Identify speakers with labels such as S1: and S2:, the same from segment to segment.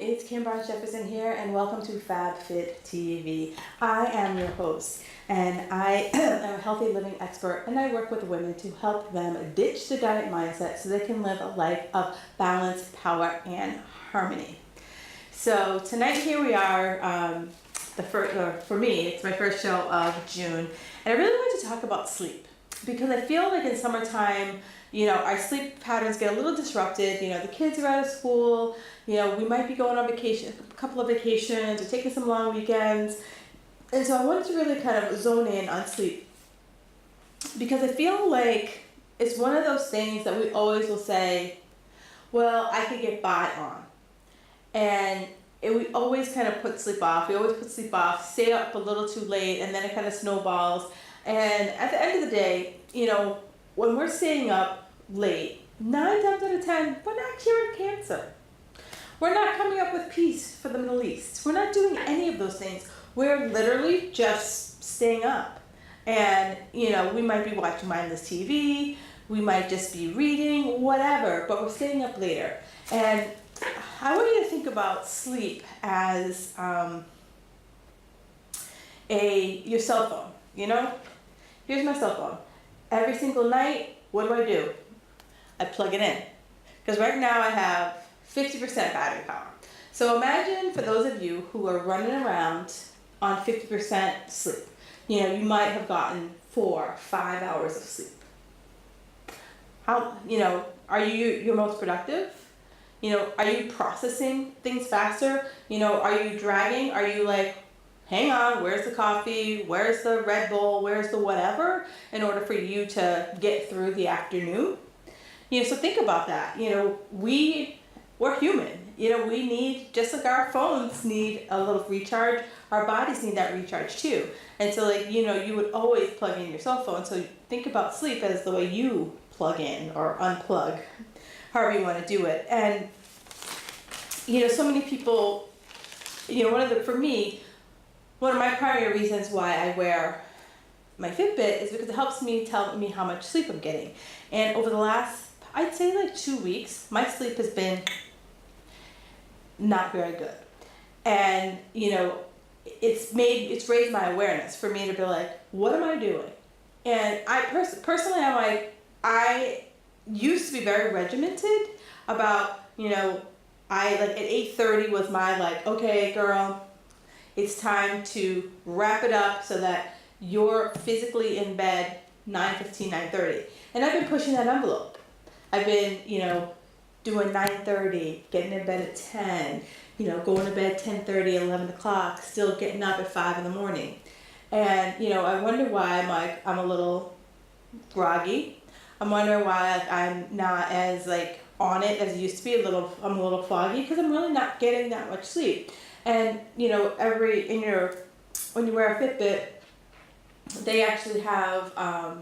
S1: it's Kim Barnes Jefferson here, and welcome to FabFit TV. I am your host, and I am a healthy living expert, and I work with women to help them ditch the diet mindset so they can live a life of balance, power, and harmony. So tonight here we are, for me, it's my first show of June, and I really wanted to talk about sleep because I feel like in summertime, our sleep patterns get a little disrupted. The kids are out of school. We might be going on vacation, a couple of vacations, or taking some long weekends. And so I wanted to really kind of zone in on sleep because I feel like it's one of those things that we always will say, well, I could get by on. And we always kind of put sleep off. We always put sleep off, stay up a little too late, and then it kind of snowballs. And at the end of the day, when we're staying up late, 9 times out of 10, we're not curing cancer. We're not coming up with peace for the Middle East. We're not doing any of those things. We're literally just staying up. And, we might be watching mindless TV. We might just be reading, whatever, but we're staying up later. And I want you to think about sleep as your cell phone, Here's my cell phone. Every single night, what do? I plug it in. Because right now I have 50% battery power. So imagine for those of you who are running around on 50% sleep. You might have gotten 4 or 5 hours of sleep. How, are you your most productive? Are you processing things faster? Are you dragging? Are you like, hang on, where's the coffee? Where's the Red Bull? Where's the whatever? In order for you to get through the afternoon. So think about that. We're human. We need, just like our phones need a little recharge, our bodies need that recharge too. And so you would always plug in your cell phone. So think about sleep as the way you plug in or unplug, however you want to do it. And, so many people, for me, one of my primary reasons why I wear my Fitbit is because it helps me tell me how much sleep I'm getting. And over the last, I'd say 2 weeks, my sleep has been not very good. And, it's raised my awareness for me to be like, what am I doing? And I personally, I'm like, I used to be very regimented about, at 8:30 was my okay, girl, it's time to wrap it up so that you're physically in bed 9:15, 9:30. And I've been pushing that envelope. I've been, doing 9:30, getting in bed at 10, going to bed 10:30, 11 o'clock, still getting up at 5 in the morning. And, I wonder why I'm a little groggy. I'm wondering why I'm not as on it as I used to be. I'm a little foggy because I'm really not getting that much sleep. And, when you wear a Fitbit, they actually have a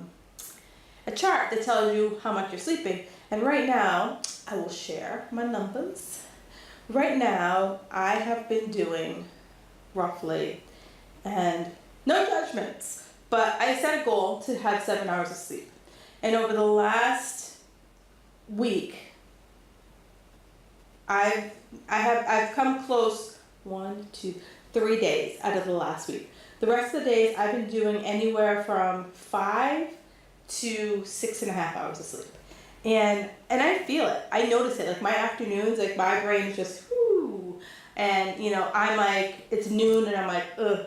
S1: chart that tells you how much you're sleeping. And right now, I will share my numbers. Right now, I have been doing roughly, and no judgments, but I set a goal to have 7 hours of sleep. And over the last week, I've come close 1, 2, 3 days out of the last week. The rest of the days, I've been doing anywhere from 5 to 6.5 hours of sleep. And I feel it. I notice it. My afternoons, my brain is just, whoo. And, I'm it's noon and I'm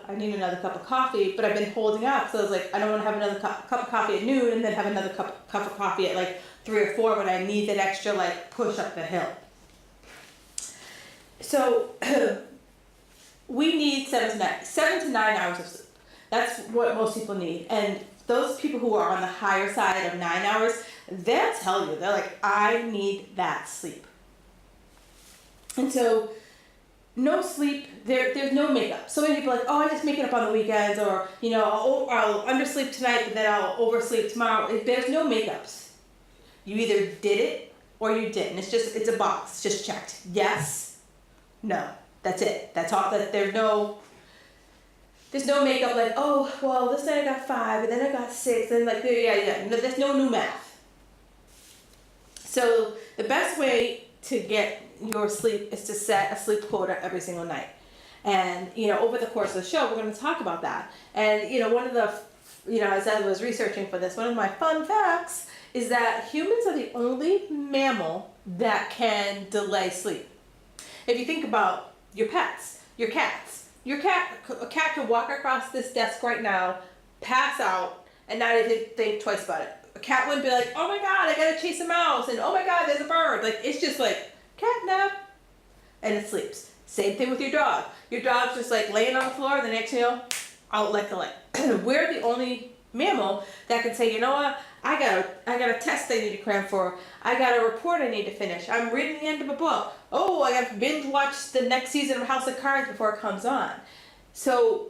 S1: I need another cup of coffee, but I've been holding up. So I was I don't want to have another cup of coffee at noon and then have another cup of coffee at 3 or 4 when I need that extra push up the hill. So we need 7 to 9 hours of sleep. That's what most people need. And those people who are on the higher side of 9 hours, they'll tell you, they're I need that sleep. And so no sleep, there's no makeup. So many people are I just make it up on the weekends, or, I'll undersleep tonight, but then I'll oversleep tomorrow. There's no makeups. You either did it or you didn't. It's a box, just checked. Yes, no, that's it. That's all. There's no makeup this night I got 5, and then I got 6, and No, there's no new math. So the best way to get your sleep is to set a sleep quota every single night. And, over the course of the show, we're going to talk about that. And, one of the, as I was researching for this, one of my fun facts is that humans are the only mammal that can delay sleep. If you think about your pets, your cats, a cat could walk across this desk right now, pass out, and not even think twice about it. A cat wouldn't be like, oh my God, I gotta chase a mouse, and oh my God, there's a bird. Like, it's just like, cat nap, and it sleeps. Same thing with your dog. Your dog's just like laying on the floor, and the next thing you know, out like the light. We're the only mammal that can say, you know what, I got a test I need to cram for. I got a report I need to finish. I'm reading the end of a book. Oh, I got to binge watch the next season of House of Cards before it comes on. So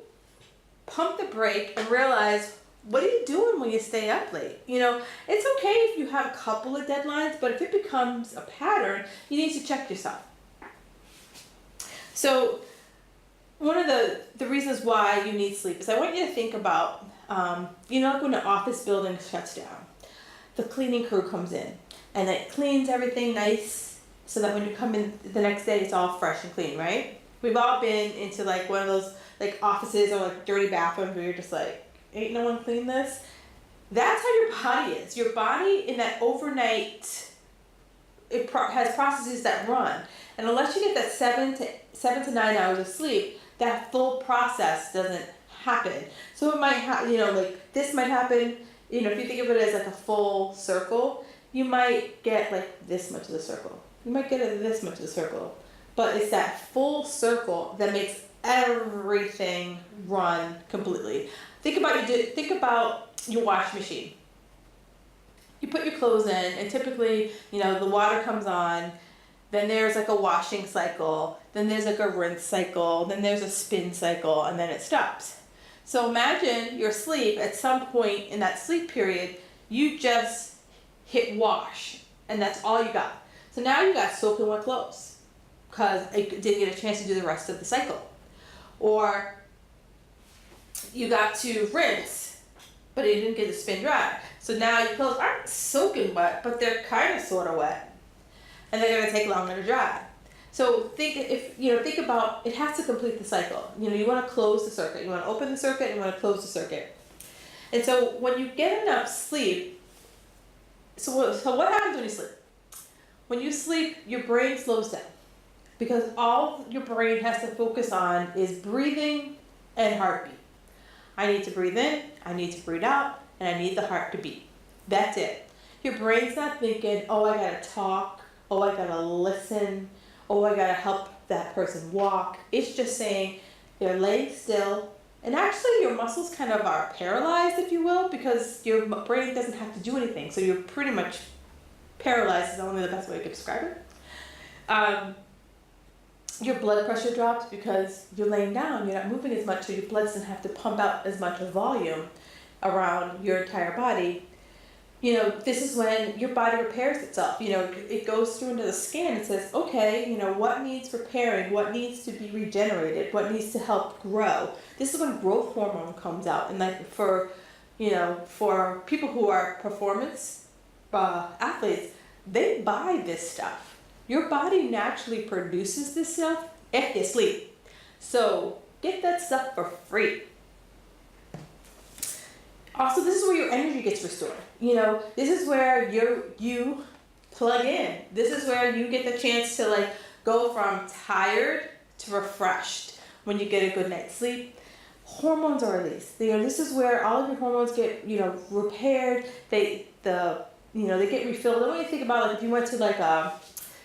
S1: pump the brake and realize, what are you doing when you stay up late? It's okay if you have a couple of deadlines, but if it becomes a pattern, you need to check yourself. So one of the reasons why you need sleep is I want you to think about, like when an office building shuts down, the cleaning crew comes in and it cleans everything nice so that when you come in the next day, it's all fresh and clean, right? We've all been into like one of those like offices or like dirty bathrooms where you're just like, ain't no one cleaned this. That's how your body is. Your body in that overnight, has processes that run. And unless you get that 7 to 9 hours of sleep, that full process doesn't happen. So it might like this might happen, if you think of it as like a full circle, you might get like this much of the circle. You might get this much of the circle. But it's that full circle that makes everything run completely. Think about your washing machine. You put your clothes in, and typically, the water comes on, then there's like a washing cycle, then there's like a rinse cycle, then there's a spin cycle, and then it stops. So imagine your sleep at some point in that sleep period, you just hit wash, and that's all you got. So now you got soaking wet clothes, because it didn't get a chance to do the rest of the cycle. Or you got to rinse, but it didn't get to spin dry. So now your clothes aren't soaking wet, but they're kind of sort of wet, and they're going to take longer to dry. So think about, it has to complete the cycle. You want to close the circuit. You want to open the circuit, and you want to close the circuit. And so when you get enough sleep, so what happens when you sleep? When you sleep, your brain slows down, because all your brain has to focus on is breathing and heartbeat. I need to breathe in, I need to breathe out, and I need the heart to beat. That's it. Your brain's not thinking, oh, I gotta talk, oh, I gotta listen, oh, I gotta help that person walk. It's just saying they're laying still, and actually your muscles kind of are paralyzed, if you will, because your brain doesn't have to do anything. So you're pretty much paralyzed is only the best way I could describe it. Your blood pressure drops because you're laying down, you're not moving as much, so your blood doesn't have to pump out as much volume around your entire body. This is when your body repairs itself. It goes through into the scan and says, okay, what needs repairing, what needs to be regenerated, what needs to help grow. This is when growth hormone comes out. And like for people who are performance athletes, they buy this stuff. Your body naturally produces this stuff if you sleep. So get that stuff for free. Also, this is where your energy gets restored. This is where you plug in. This is where you get the chance to go from tired to refreshed when you get a good night's sleep. Hormones are released. This is where all of your hormones get repaired. They get refilled. And when you think about if you went to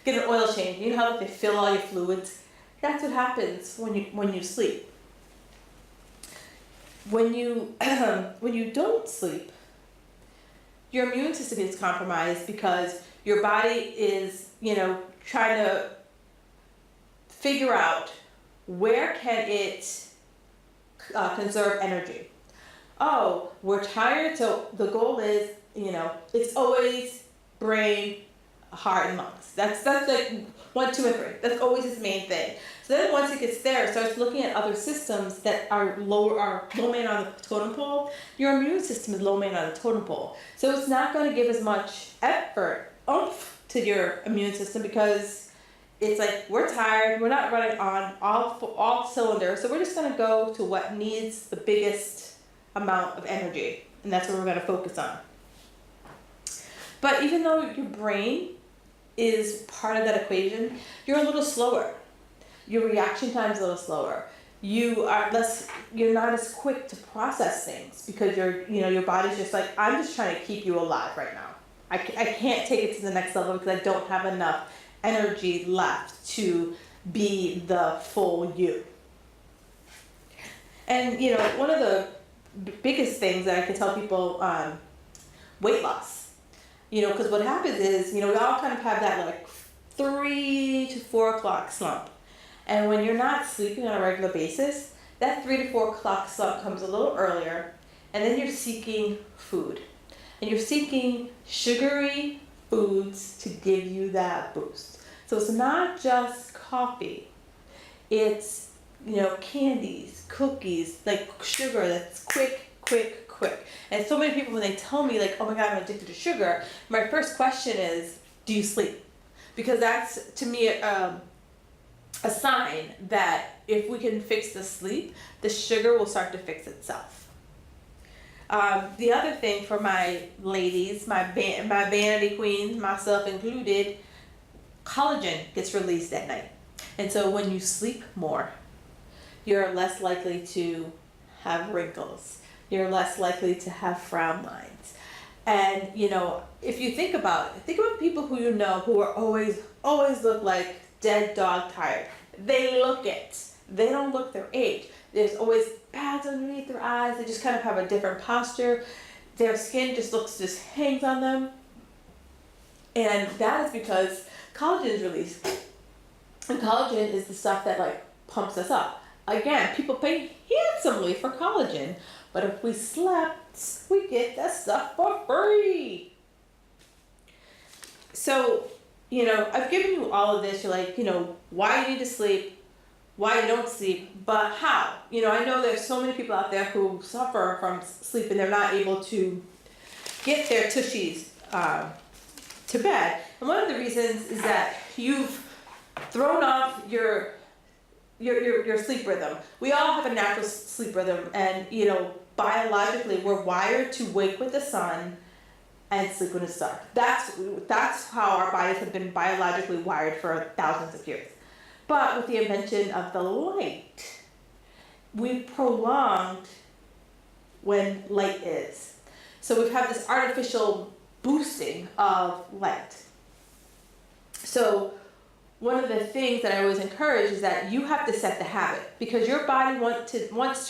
S1: get an oil change, how they fill all your fluids. That's what happens when you sleep. When you don't sleep, your immune system is compromised because your body is trying to figure out where can it conserve energy. Oh, we're tired, so the goal is it's always brain, heart, and lungs. That's like 1, 2, and 3. That's always its main thing. So then once it gets there, it starts looking at other systems that are low man on the totem pole. Your immune system is low man on the totem pole. So it's not going to give as much effort, oomph, to your immune system because it's like we're tired, we're not running on all cylinders, so we're just gonna go to what needs the biggest amount of energy, and that's what we're gonna focus on. But even though your brain is part of that equation, you're a little slower. Your reaction time is a little slower. You're not as quick to process things because your body's just like, I'm just trying to keep you alive right now. I can't take it to the next level because I don't have enough energy left to be the full you. And one of the biggest things that I can tell people, weight loss. Because what happens is, we all kind of have that like 3 to 4 o'clock slump. And when you're not sleeping on a regular basis, that 3 to 4 o'clock slump comes a little earlier, and then you're seeking food. And you're seeking sugary foods to give you that boost. So it's not just coffee. It's, candies, cookies, like sugar that's quick. And so many people, when they tell me like, oh my God, I'm addicted to sugar, my first question is, do you sleep? Because that's, to me, a sign that if we can fix the sleep, the sugar will start to fix itself. The other thing for my ladies, my vanity queens, myself included, collagen gets released at night. And so when you sleep more, you're less likely to have wrinkles. You're less likely to have frown lines. And, if you think about people who who are always look like dead dog tired. They look it. They don't look their age. There's always bags underneath their eyes. They just kind of have a different posture. Their skin just hangs on them. And that is because collagen is released. And collagen is the stuff that like pumps us up. Again, people pay handsomely for collagen, but if we slept, we get that stuff for free. So, I've given you all of this. You're like, why you need to sleep, why you don't sleep, but how? I know there's so many people out there who suffer from sleep and they're not able to get their tushies to bed. And one of the reasons is that you've thrown off your sleep rhythm. We all have a natural sleep rhythm, and biologically we're wired to wake with the sun and sleep when it's dark. That's how our bodies have been biologically wired for thousands of years. But with the invention of the light, we've prolonged when light is. So we've had this artificial boosting of light. So one of the things that I always encourage is that you have to set the habit, because your body wants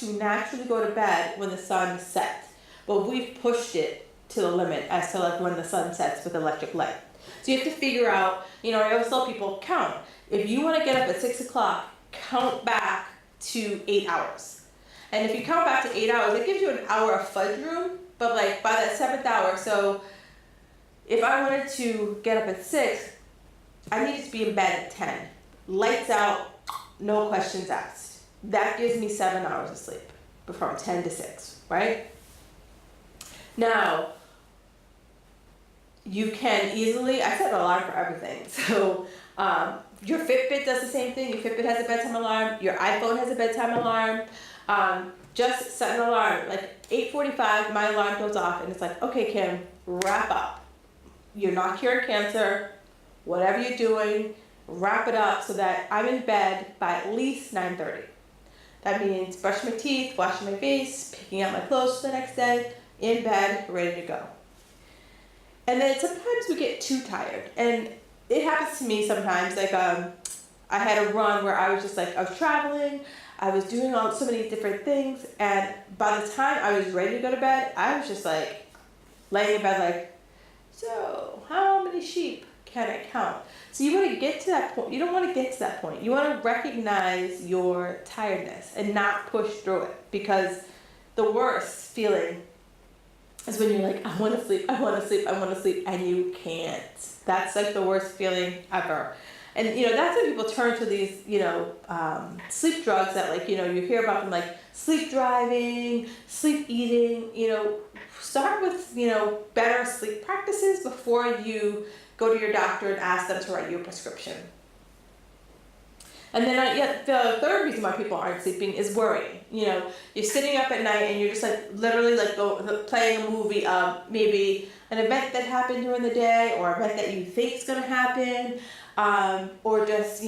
S1: to naturally go to bed when the sun sets. But we've pushed it to the limit as to like when the sun sets with electric light. So you have to figure out, I always tell people, count. If you want to get up at 6 o'clock, count back to 8 hours. And if you count back to 8 hours, it gives you an hour of fudge room, but like by that 7th hour, so if I wanted to get up at 6, I needed to be in bed at 10. Lights out, no questions asked. That gives me 7 hours of sleep from 10 to 6, right? Now, you can easily, I set an alarm for everything. So your Fitbit does the same thing. Your Fitbit has a bedtime alarm. Your iPhone has a bedtime alarm. Just set an alarm. Like 8:45, my alarm goes off and it's like, okay, Kim, wrap up. You're not curing cancer. Whatever you're doing, wrap it up so that I'm in bed by at least 9:30. That means brushing my teeth, washing my face, picking out my clothes for the next day, in bed, ready to go. And then sometimes we get too tired, and it happens to me sometimes. Like I had a run where I was just like, I was traveling, I was doing so many different things, and by the time I was ready to go to bed, I was just like laying in bed like, so how many sheep can I count? So you want to get to that point. You don't want to get to that point. You want to recognize your tiredness and not push through it, because the worst feeling is when you're like, I want to sleep, and you can't. That's like the worst feeling ever. And, that's when people turn to these, sleep drugs that like, you hear about them, like sleep driving, sleep eating. Start with, better sleep practices before you go to your doctor and ask them to write you a prescription. And then the third reason why people aren't sleeping is worrying. You're sitting up at night and you're just like literally like playing a movie of maybe an event that happened during the day or an event that you think is going to happen, or just,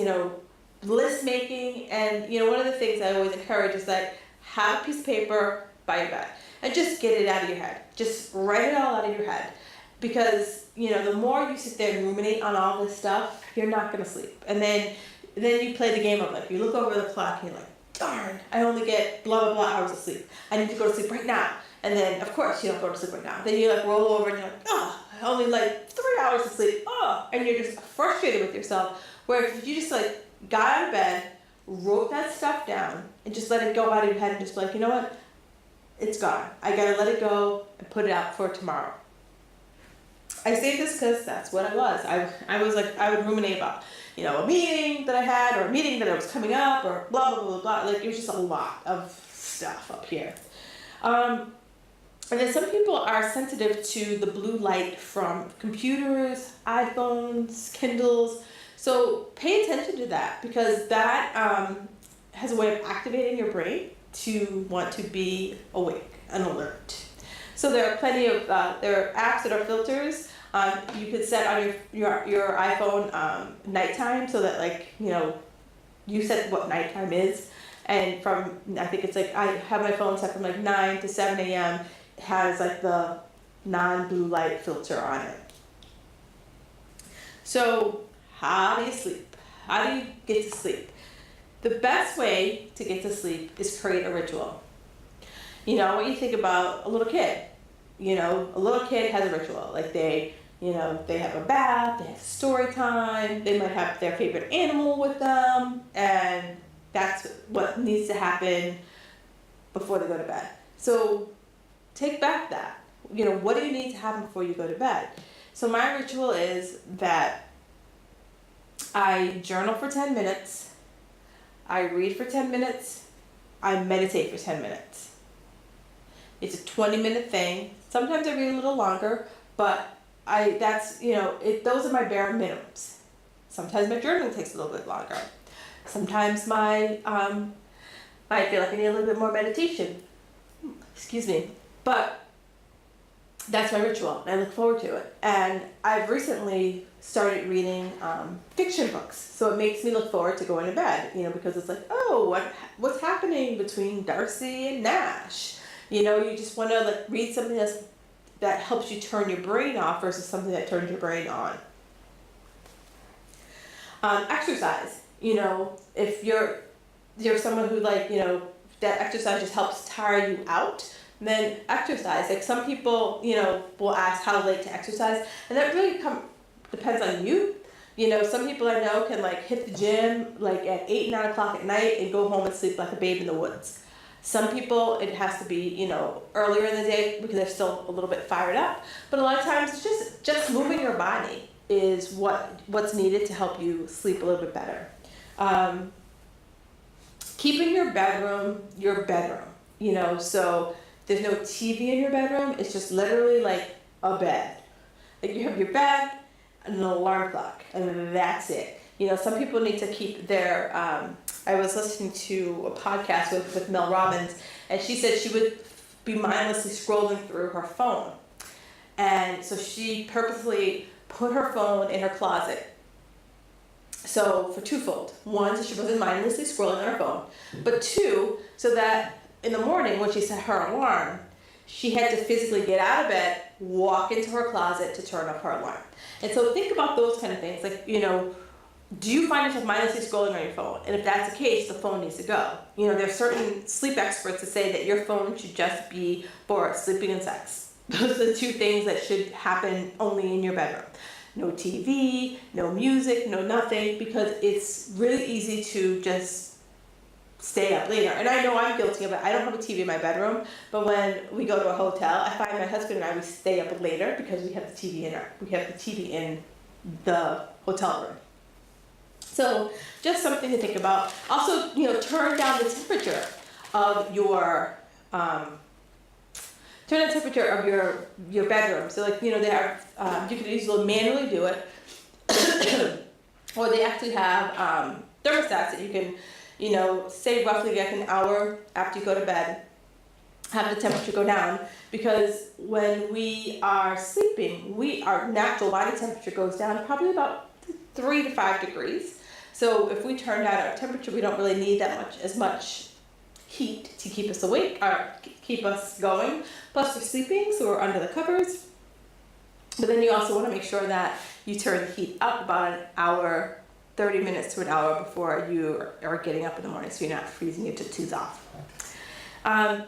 S1: list making. And, one of the things I always encourage is like have a piece of paper by your bed and just get it out of your head. Just write it all out of your head. Because, the more you sit there and ruminate on all this stuff, you're not going to sleep. And then you play the game of like, you look over the clock and you're like, darn, I only get blah, blah, blah hours of sleep. I need to go to sleep right now. And then, of course, you don't go to sleep right now. Then you like roll over and you're like, oh, only like 3 hours of sleep. Oh, and you're just frustrated with yourself. Where if you just like got out of bed, wrote that stuff down, and just let it go out of your head and just be like, you know what? It's gone. I gotta let it go and put it out for tomorrow. I say this because that's what I was. I was like, I would ruminate about, a meeting that I had or a meeting that was coming up or blah, blah, blah, blah. Like, it was just a lot of stuff up here. And then some people are sensitive to the blue light from computers, iPhones, Kindles. So pay attention to that, because that has a way of activating your brain to want to be awake and alert. So there are plenty of there are apps that are filters. You could set on your iPhone nighttime, so that like you set what nighttime is, and from I think it's like I have my phone set from like 9 to 7 a.m. It has like the non-blue light filter on it. So how do you sleep? How do you get to sleep? The best way to get to sleep is create a ritual. When you think about a little kid, a little kid has a ritual. Like they have a bath, they have story time, they might have their favorite animal with them, and that's what needs to happen before they go to bed. So take back that. What do you need to happen before you go to bed? So my ritual is that I journal for 10 minutes, I read for 10 minutes, I meditate for 10 minutes. It's a 20-minute thing. Sometimes I read a little longer, but those are my bare minimums. Sometimes my journaling takes a little bit longer. Sometimes I feel like I need a little bit more meditation. Excuse me. But that's my ritual, and I look forward to it. And I've recently started reading fiction books, so it makes me look forward to going to bed. Because it's like, oh, what's happening between Darcy and Nash? You just want to like read something that helps you turn your brain off versus something that turns your brain on. Exercise. If you're someone who that exercise just helps tire you out, then exercise. Like some people, will ask how late to exercise, and that really depends on you. Some people I know can like hit the gym like at 8, 9 o'clock at night and go home and sleep like a babe in the woods. Some people, it has to be, earlier in the day because they're still a little bit fired up. But a lot of times it's just moving your body is what's needed to help you sleep a little bit better. Keeping your bedroom, so there's no TV in your bedroom. It's just literally like a bed. Like you have your bed and an alarm clock, and that's it. Some people need to keep their, I was listening to a podcast with Mel Robbins, and she said she would be mindlessly scrolling through her phone. And so she purposely put her phone in her closet. So for twofold. One, so she wasn't mindlessly scrolling on her phone. But two, so that in the morning when she set her alarm, she had to physically get out of bed, walk into her closet to turn off her alarm. And so think about those kind of things. Like, do you find yourself mindlessly scrolling on your phone? And if that's the case, the phone needs to go. There's certain sleep experts that say that your phone should just be for sleeping and sex. Those are the two things that should happen only in your bedroom. No TV, no music, no nothing, because it's really easy to just stay up later. And I know I'm guilty of it. I don't have a TV in my bedroom, but when we go to a hotel, I find my husband and I, we stay up later because we have the TV in the hotel room. So just something to think about. Also, turn down the temperature of your your bedroom. So like, there are, you can easily manually do it, or they actually have thermostats that you can, say roughly like an hour after you go to bed, have the temperature go down, because when we are sleeping, our natural body temperature goes down probably about 3 to 5 degrees. So if we turn down our temperature, we don't really need as much heat to keep us awake or keep us going. Plus we're sleeping, so we're under the covers. But then you also want to make sure that you turn the heat up about an hour, 30 minutes to an hour before you are getting up in the morning, so you're not freezing your tooth off.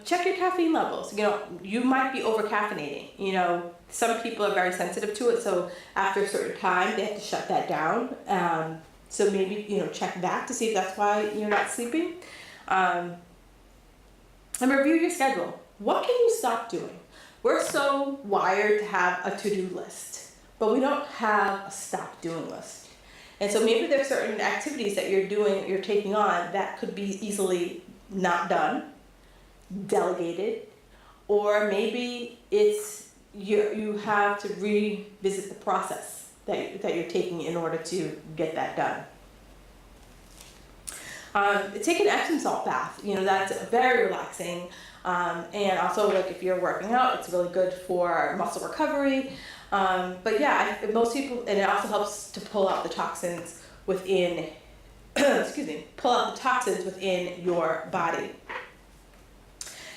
S1: Check your caffeine levels. You might be over caffeinating. Some people are very sensitive to it, so after a certain time, they have to shut that down. So maybe, check that to see if that's why you're not sleeping. And review your schedule. What can you stop doing? We're so wired to have a to-do list, but we don't have a stop doing list. And so maybe there's certain activities that you're taking on that could be easily not done, delegated, or maybe it's you have to revisit the process that you're taking in order to get that done. Take an Epsom salt bath. That's very relaxing, and also like if you're working out, it's really good for muscle recovery. But yeah, most people, and it also helps to pull out the toxins within. Pull out the toxins within your body.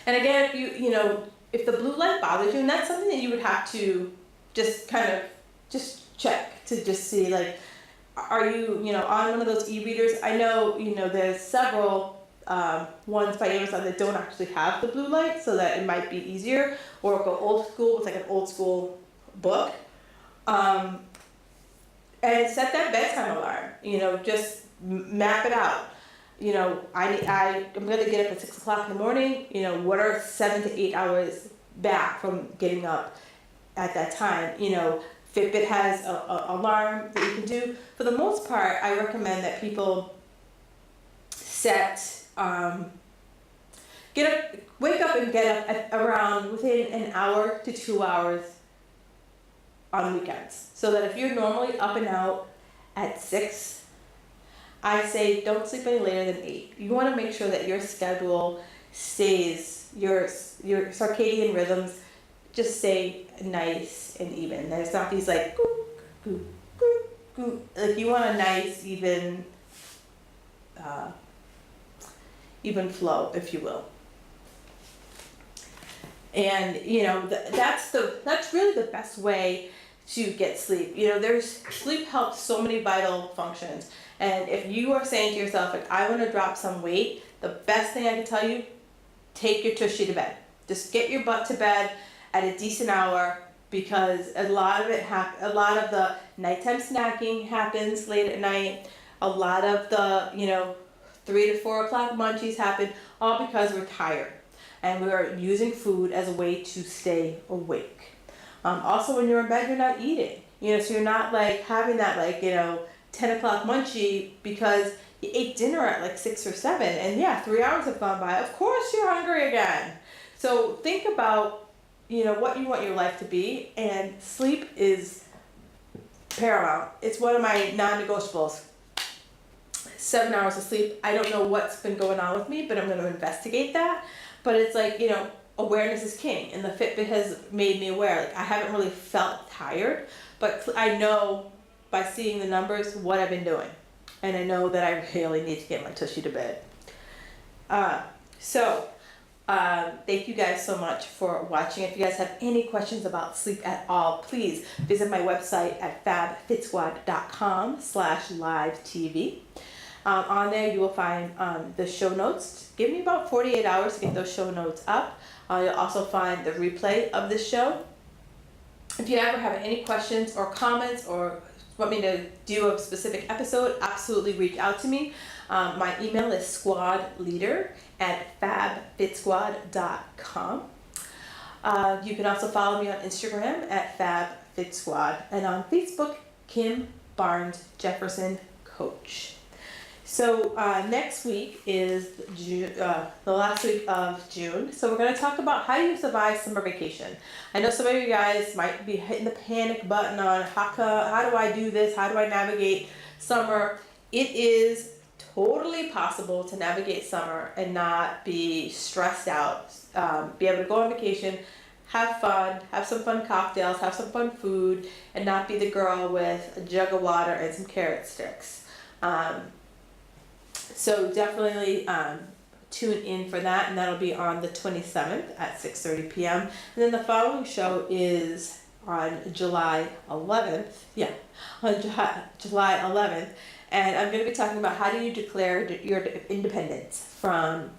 S1: And again, if the blue light bothers you, and that's something that you would have to just kind of check to just see, like, are you, on one of those e-readers? I know, there's several ones by Amazon that don't actually have the blue light, so that it might be easier, or go old school with like an old school book. And set that bedtime alarm, just map it out. I'm going to get up at 6 o'clock in the morning. What are 7 to 8 hours back from getting up at that time? Fitbit has an alarm that you can do. For the most part, I recommend that people wake up and get up at around within an hour to 2 hours on weekends. So that if you're normally up and out at 6, I say don't sleep any later than 8. You want to make sure that your schedule stays, your circadian rhythms just stay nice and even. There's not these like goop, goop, goop, goop. Like you want a nice even flow, if you will. And that's really the best way to get sleep. Sleep helps so many vital functions. And if you are saying to yourself, like, I want to drop some weight, the best thing I can tell you, take your tushy to bed. Just get your butt to bed at a decent hour, because a lot of the nighttime snacking happens late at night. A lot of the, 3 to 4 o'clock munchies happen, all because we're tired and we're using food as a way to stay awake. Also, when you're in bed, you're not eating, so you're not like having that 10 o'clock munchie because you ate dinner at like 6 or 7, and 3 hours have gone by. Of course you're hungry again. So think about, what you want your life to be, and sleep is paramount. It's one of my non-negotiables. 7 hours of sleep. I don't know what's been going on with me, but I'm going to investigate that. But it's like, awareness is king, and the Fitbit has made me aware. Like, I haven't really felt tired, but I know by seeing the numbers what I've been doing, and I know that I really need to get my tushy to bed. Thank you guys so much for watching. If you guys have any questions about sleep at all, please visit my website at fabfitsquad.com/live-tv. On there you will find the show notes. Give me about 48 hours to get those show notes up. You'll also find the replay of this show. If you ever have any questions or comments or want me to do a specific episode, absolutely reach out to me. My email is squadleader@fabfitsquad.com. You can also follow me on Instagram at fabfitsquad, and on Facebook, Kim Barnes Jefferson Coach. So next week is the last week of June. So we're going to talk about how you survive summer vacation. I know some of you guys might be hitting the panic button on how do I do this? How do I navigate summer? It is
S2: totally possible to navigate summer and not be stressed out. Be able to go on vacation, have fun, have some fun cocktails, have some fun food, and not be the girl with a jug of water and some carrot sticks. So definitely tune in for that, and that'll be on the 27th at 6:30 p.m. And then the following show is on July 11th. Yeah, on July 11th. And I'm going to be talking about how do you declare your independence from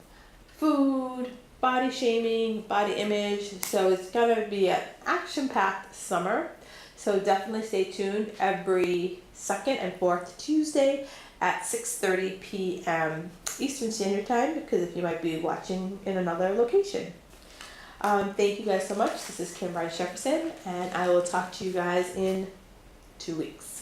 S2: food, body shaming, body image. So it's going to be an action-packed summer. So definitely stay tuned every second and fourth Tuesday at 6:30 p.m. Eastern Standard Time, because if you might be watching in another location. Thank you guys so much. This is Kim Brian Jefferson, and I will talk to you guys in 2 weeks.